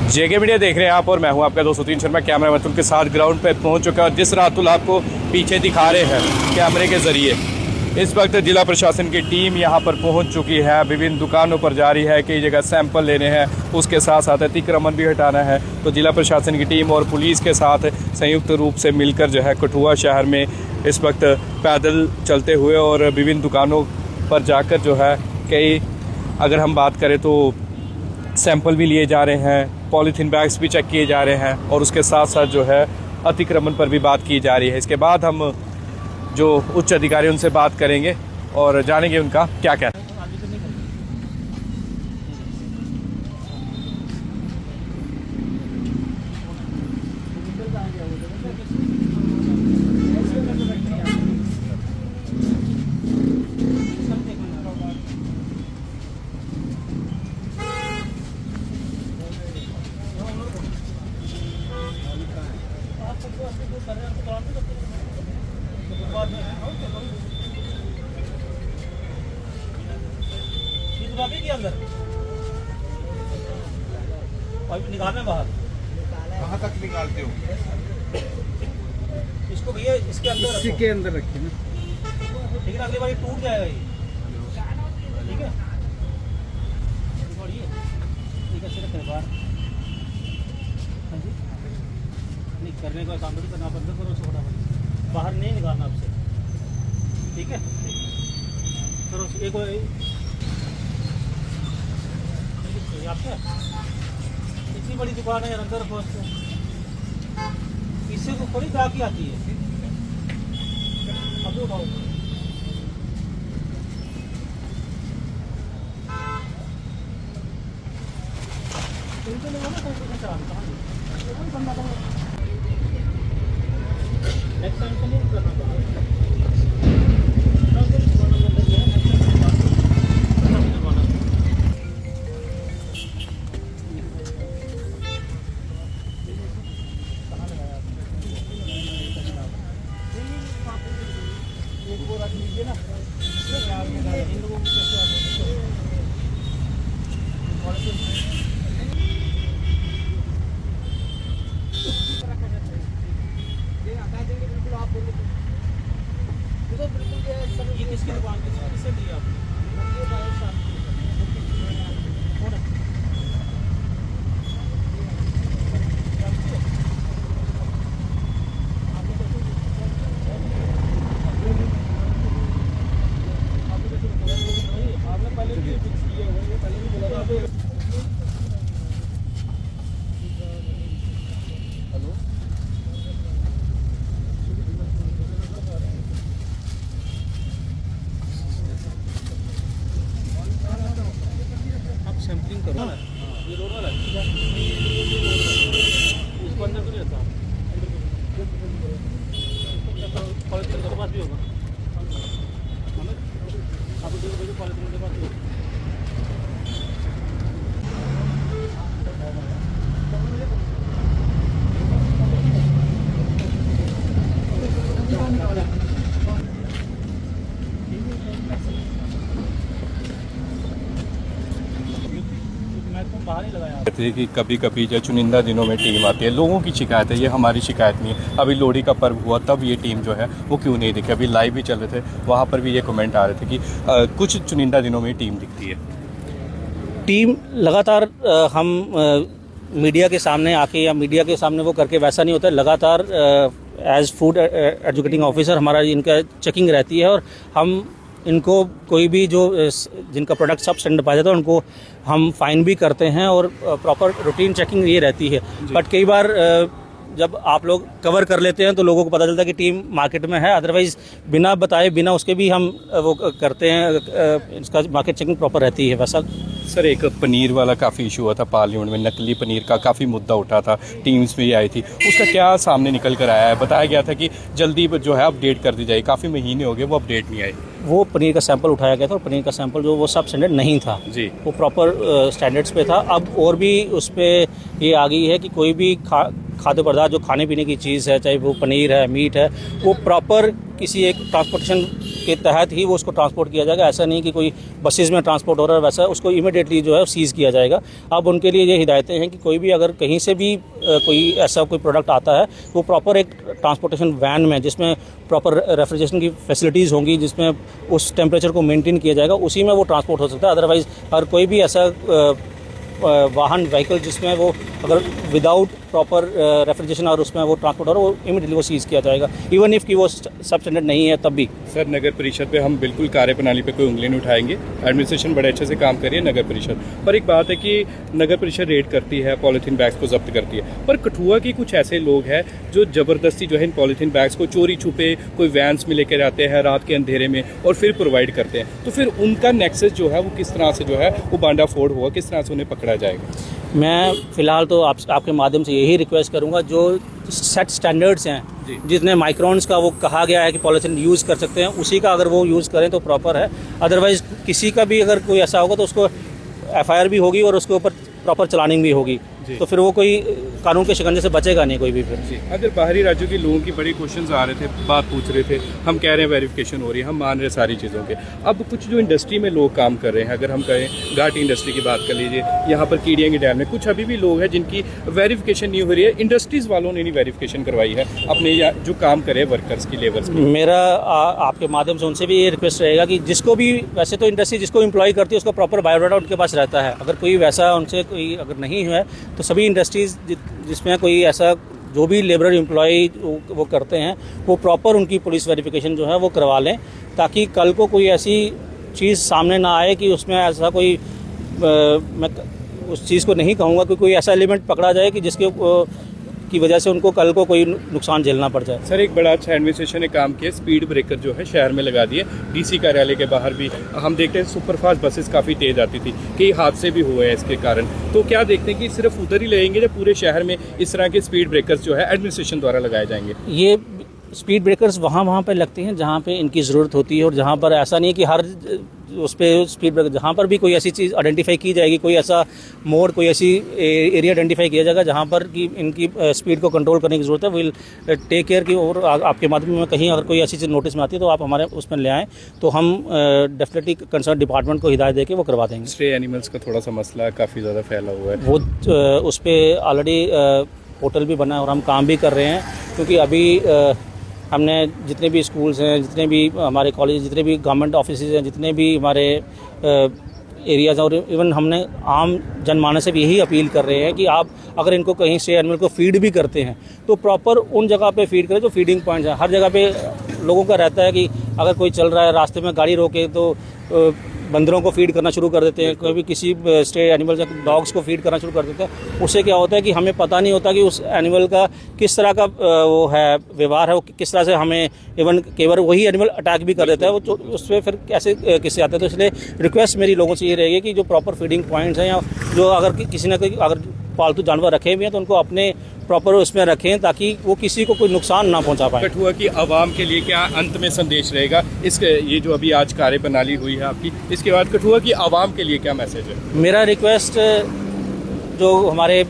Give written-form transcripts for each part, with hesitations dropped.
जेके media देख रहे हैं आप और मैं हूं आपका 203 शर्मा। कैमरा मैन के साथ ग्राउंड पे पहुंच चुका है। जिस रातुल आपको पीछे दिखा रहे हैं कैमरे के ज़रिए, इस वक्त जिला प्रशासन की टीम यहां पर पहुंच चुकी है। विभिन्न दुकानों पर जा रही है, कई जगह सैंपल लेने हैं, उसके साथ साथ अतिक्रमण भी हटाना है। तो जिला प्रशासन की टीम और पुलिस के साथ संयुक्त रूप से मिलकर जो है कठुआ शहर में इस वक्त पैदल चलते हुए और विभिन्न दुकानों पर जाकर जो है कई, अगर हम बात करें तो सैंपल भी लिए जा रहे हैं, पॉलीथीन बैग्स भी चेक किए जा रहे हैं और उसके साथ साथ जो है अतिक्रमण पर भी बात की जा रही है। इसके बाद हम जो उच्च अधिकारी उनसे बात करेंगे और जानेंगे उनका क्या कहना है। के अंदर पाइप निकालना बाहर। कहाँ तक निकालते हो? इसको भैया इसके अंदर इसी के अंदर रखिए ना, लेकिन अगली बार ये टूट जाएगा ये। ठीक है, ठीक है, सिर्फ बाहर नहीं करने का काम नहीं करना, बंद करो छोटा बाहर नहीं निकालना आपसे। ठीक है, करो एक आपका इतनी बड़ी दुकान है अंदर पहुंचते, इससे तो थोड़ी ग्राहकी आती है। अब उठाओ नेक्स्ट टाइम से नहीं करना पड़ेगा। ये किसकी दुकान किससे दी आपने? सैंपलिंग करो ना, ये रोड वाला इसको अंदर तो नहीं रहता, पॉलिथीन के पास भी होगा। आपको देखो पॉलिथीन के पास भी होगा। कि कभी कभी जो चुनिंदा दिनों में टीम आती है, लोगों की शिकायत है, ये हमारी शिकायत नहीं है। अभी लोहड़ी का पर्व हुआ तब ये टीम जो है वो क्यों नहीं दिखी, अभी लाइव भी चल रहे थे, वहाँ पर भी ये कमेंट आ रहे थे कि कुछ चुनिंदा दिनों में टीम दिखती है। टीम लगातार हम मीडिया के सामने आके या मीडिया के सामने वो करके वैसा नहीं होता है। लगातार एज फूड एजुकेटिंग ऑफिसर हमारा इनका चेकिंग रहती है और हम इनको कोई भी जो जिनका प्रोडक्ट सब स्टैंडर्ड पाया जाता है उनको हम फाइन भी करते हैं और प्रॉपर रूटीन चेकिंग ये रहती है। बट कई बार जब आप लोग कवर कर लेते हैं तो लोगों को पता चलता है कि टीम मार्केट में है, अदरवाइज बिना बताए बिना उसके भी हम वो करते हैं। इसका मार्केट चेकिंग प्रॉपर रहती है। वैसा सर एक पनीर वाला काफ़ी इशू हुआ था पार्लियामेंट में, नकली पनीर का काफ़ी मुद्दा उठा था, टीम्स भी आई थी, उसका क्या सामने निकल कर आया है? बताया गया था कि जल्दी जो है अपडेट कर दी जाए, काफ़ी महीने हो गए वो अपडेट नहीं आई। वो पनीर का सैंपल उठाया गया था और पनीर का सैंपल जो वो सब स्टैंडर्ड नहीं था जी, वो प्रॉपर स्टैंडर्ड्स पे था। अब और भी उस पर ये आ गई है कि कोई भी खाद्य पदार्थ जो खाने पीने की चीज़ है, चाहे वो पनीर है, मीट है, वो प्रॉपर किसी एक ट्रांसपोर्टेशन के तहत ही वो उसको ट्रांसपोर्ट किया जाएगा। ऐसा नहीं कि कोई बसेस में ट्रांसपोर्ट हो रहा है, वैसा उसको इमीडिएटली जो है सीज़ किया जाएगा। अब उनके लिए ये हिदायतें हैं कि कोई भी अगर कहीं से भी कोई ऐसा कोई प्रोडक्ट आता है, वो प्रॉपर एक ट्रांसपोर्टेशन वैन में, जिसमें प्रॉपर रेफ्रिजरेशन की फैसिलिटीज़ होंगी, जिसमें उस टेम्परेचर को मेंटेन किया जाएगा, उसी में वो ट्रांसपोर्ट हो सकता है। अदरवाइज़ अगर कोई भी ऐसा वाहन व्हीकल जिसमें वो अगर विदाउट प्रॉपर रेफ्रिजरेशन और उसमें वो ट्रांसपोर्ट हो रहा है, वो इमीडिएटली वो सीज़ किया जाएगा, इवन इफ़ कि वो सब स्टैंडर्ड नहीं है तब भी। सर, नगर परिषद पे हम बिल्कुल कार्यप्रणाली पे कोई उंगली नहीं उठाएंगे, एडमिनिस्ट्रेशन बड़े अच्छे से काम कर रही है नगर परिषद। पर एक बात है कि नगर परिषद रेड करती है, पॉलीथीन बैग्स को जब्त करती है, पर कठुआ के कुछ ऐसे लोग हैं जो ज़बरदस्ती जो है इन पॉलीथीन बैग्स को चोरी छुपे कोई वैन्स में लेकर आते हैं रात के अंधेरे में और फिर प्रोवाइड करते हैं। तो फिर उनका नेक्सस जो है वो किस तरह से जो है वो बांडा फोड़ हुआ, किस तरह से उन्हें पकड़ा जाएगा? मैं फ़िलहाल तो आपके माध्यम से यही रिक्वेस्ट करूंगा, जो सेट स्टैंडर्ड्स हैं, जितने माइक्रोन्स का वो कहा गया है कि पॉलीथीन यूज़ कर सकते हैं, उसी का अगर वो यूज़ करें तो प्रॉपर है। अदरवाइज़ किसी का भी अगर कोई ऐसा होगा तो उसको FIR भी होगी और उसके ऊपर प्रॉपर चलानिंग भी होगी, तो फिर वो कोई कानून के शिकंजे से बचेगा नहीं कोई भी फिर। जी, अगर बाहरी राज्यों के लोगों की बड़ी क्वेश्चंस आ रहे थे, बात पूछ रहे थे, हम कह रहे हैं वेरिफिकेशन हो रही है, हम मान रहे हैं सारी चीज़ों के। अब कुछ जो इंडस्ट्री में लोग काम कर रहे हैं, अगर हम कहें घाटी इंडस्ट्री की बात कर लीजिए, यहाँ पर कीड़ियाँ की डैम में कुछ अभी भी लोग हैं जिनकी वेरिफिकेशन नहीं हो रही है, इंडस्ट्रीज़ वालों ने नहीं वेरिफिकेशन करवाई है अपने जो काम करे वर्कर्स की, लेबर्स की। मेरा आपके माध्यम से उनसे भी ये रिक्वेस्ट रहेगा कि जिसको भी, वैसे तो इंडस्ट्री जिसको एम्प्लॉय करती है उसका प्रॉपर बायोडाटा उनके पास रहता है, अगर कोई वैसा उनसे कोई अगर नहीं है तो सभी इंडस्ट्रीज़ जिसमें कोई ऐसा जो भी लेबर एम्प्लॉय वो करते हैं, वो प्रॉपर उनकी पुलिस वेरिफिकेशन जो है वो करवा लें, ताकि कल को कोई ऐसी चीज़ सामने ना आए कि उसमें ऐसा कोई मैं उस चीज़ को नहीं कहूँगा कि कोई ऐसा एलिमेंट पकड़ा जाए कि जिसके की वजह से उनको कल को कोई नुकसान झेलना पड़ जाए। सर, एक बड़ा अच्छा एडमिनिस्ट्रेशन ने काम किया, स्पीड ब्रेकर जो है शहर में लगा दिए, DC कार्यालय के बाहर भी हम देखते हैं सुपरफास्ट बसेस काफ़ी तेज़ आती थी, कई हादसे भी हुए हैं इसके कारण। तो क्या देखते हैं कि सिर्फ उधर ही लगेंगे या पूरे शहर में इस तरह के स्पीड ब्रेकर्स जो है एडमिनिस्ट्रेशन द्वारा लगाए जाएंगे? ये स्पीड ब्रेकर्स वहाँ पे लगते हैं जहाँ पे इनकी ज़रूरत होती है, और जहाँ पर ऐसा नहीं है कि हर उस पर स्पीड ब्रेकर, जहाँ पर भी कोई ऐसी चीज़ आइडेंटिफाई की जाएगी, कोई ऐसा मोड़, कोई ऐसी एरिया आइडेंटिफाई किया जाएगा जहाँ पर कि इनकी स्पीड को कंट्रोल करने की ज़रूरत है, विल टेक केयर की। और आपके माध्यम में कहीं अगर कोई ऐसी चीज़ नोटिस में आती है तो आप हमारे उसमें ले आएँ, तो हम डेफिनेटली कंसर्न डिपार्टमेंट को हिदायत देके वो करवा देंगे। स्ट्रे एनिमल्स का थोड़ा सा मसला काफ़ी ज़्यादा फैला हुआ है, वो उस पर ऑलरेडी पोर्टल भी बना है और हम काम भी कर रहे हैं, क्योंकि अभी हमने जितने भी स्कूल्स हैं, जितने भी हमारे कॉलेज, जितने भी गवर्नमेंट ऑफिसेज हैं, जितने भी हमारे एरियाज़, और इवन हमने आम जनमानस से भी यही अपील कर रहे हैं कि आप अगर इनको कहीं से एनिमल को फीड भी करते हैं तो प्रॉपर उन जगह पे फीड करें जो फीडिंग पॉइंट्स हैं। हर जगह पे लोगों का रहता है कि अगर कोई चल रहा है रास्ते में गाड़ी रोके तो बंदरों को फीड करना शुरू कर देते हैं, कोई भी किसी स्ट्रे एनिमल या डॉग्स को फीड करना शुरू कर देते हैं। उससे क्या होता है कि हमें पता नहीं होता कि उस एनिमल का किस तरह का वो है व्यवहार है, वो किस तरह से हमें इवन केवल वही एनिमल अटैक भी कर देता है, वो तो उस पर फिर कैसे किससे आते हैं। तो इसलिए रिक्वेस्ट मेरी लोगों से ये रहेगी कि जो प्रॉपर फीडिंग पॉइंट्स हैं, या जो अगर किसी न कोई अगर पालतू जानवर रखे हुए हैं तो उनको अपने प्रॉपर उसमें रखें, ताकि वो किसी को कोई नुकसान ना पहुंचा पाए। कठुआ की आवाम के लिए क्या अंत में संदेश रहेगा इसके, ये जो अभी आज कार्यप्रणाली हुई है आपकी, इसके बाद कठुआ की आवाम के लिए क्या मैसेज है? मेरा रिक्वेस्ट जो हमारे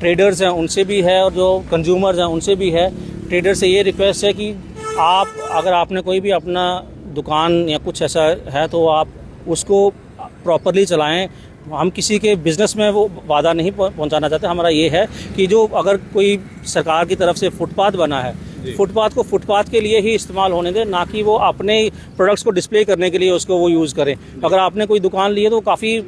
ट्रेडर्स हैं उनसे भी है और जो कंज्यूमर्स हैं उनसे भी है। ट्रेडर से ये रिक्वेस्ट है कि आप अगर आपने कोई भी अपना दुकान या कुछ ऐसा है तो आप उसको प्रॉपरली चलाएं। हम किसी के बिज़नेस में वो बाधा नहीं पहुंचाना चाहते। हमारा ये है कि जो अगर कोई सरकार की तरफ से फुटपाथ बना है, फुटपाथ को फुटपाथ के लिए ही इस्तेमाल होने दें, ना कि वो अपने प्रोडक्ट्स को डिस्प्ले करने के लिए उसको वो यूज़ करें। अगर आपने कोई दुकान ली है तो काफ़ी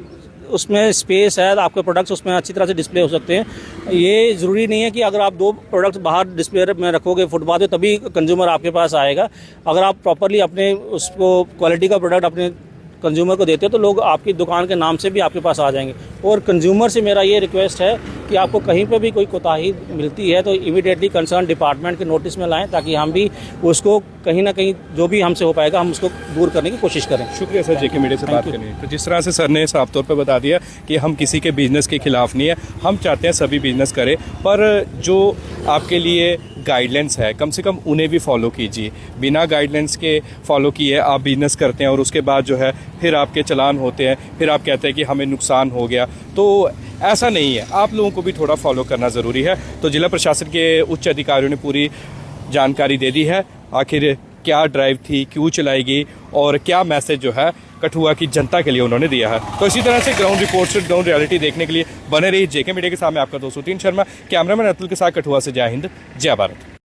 उसमें स्पेस है, आपके प्रोडक्ट्स उसमें अच्छी तरह से डिस्प्ले हो सकते हैं। ये ज़रूरी नहीं है कि अगर आप 2 प्रोडक्ट्स बाहर डिस्प्ले में रखोगे फुटपाथ पे तभी कंज्यूमर आपके पास आएगा। अगर आप प्रॉपरली अपने उसको क्वालिटी का प्रोडक्ट अपने कंज्यूमर को देते हो तो लोग आपकी दुकान के नाम से भी आपके पास आ जाएंगे। और कंज्यूमर से मेरा ये रिक्वेस्ट है कि आपको कहीं पे भी कोई कोताही मिलती है तो इमीडिएटली कंसर्न डिपार्टमेंट के नोटिस में लाएं, ताकि हम भी उसको कहीं ना कहीं जो भी हमसे हो पाएगा हम उसको दूर करने की कोशिश करें। शुक्रिया सर जेके मीडिया से बात करने। तो जिस तरह से सर ने साफ तौर पर बता दिया कि हम किसी के बिजनेस के खिलाफ नहीं है, हम चाहते हैं सभी बिजनेस करें, पर जो आपके लिए गाइडलाइंस है कम से कम उन्हें भी फॉलो कीजिए। बिना गाइडलाइंस के फॉलो किए आप बिजनेस करते हैं और उसके बाद जो है फिर आपके चालान होते हैं, फिर आप कहते हैं कि हमें नुकसान हो गया, तो ऐसा नहीं है। आप लोगों को भी थोड़ा फॉलो करना ज़रूरी है। तो जिला प्रशासन के उच्च अधिकारियों ने पूरी जानकारी दे दी है आखिर क्या ड्राइव थी, क्यों चलाई गई और क्या मैसेज जो है कठुआ की जनता के लिए उन्होंने दिया है। तो इसी तरह से ग्राउंड रिपोर्ट से ग्राउंड रियलिटी देखने के लिए बने रही जेके मीडिया के सामने आपका दोस्त सुतीन शर्मा, कैमरामैन अतुल के साथ कठुआ से। जय हिंद, जय भारत।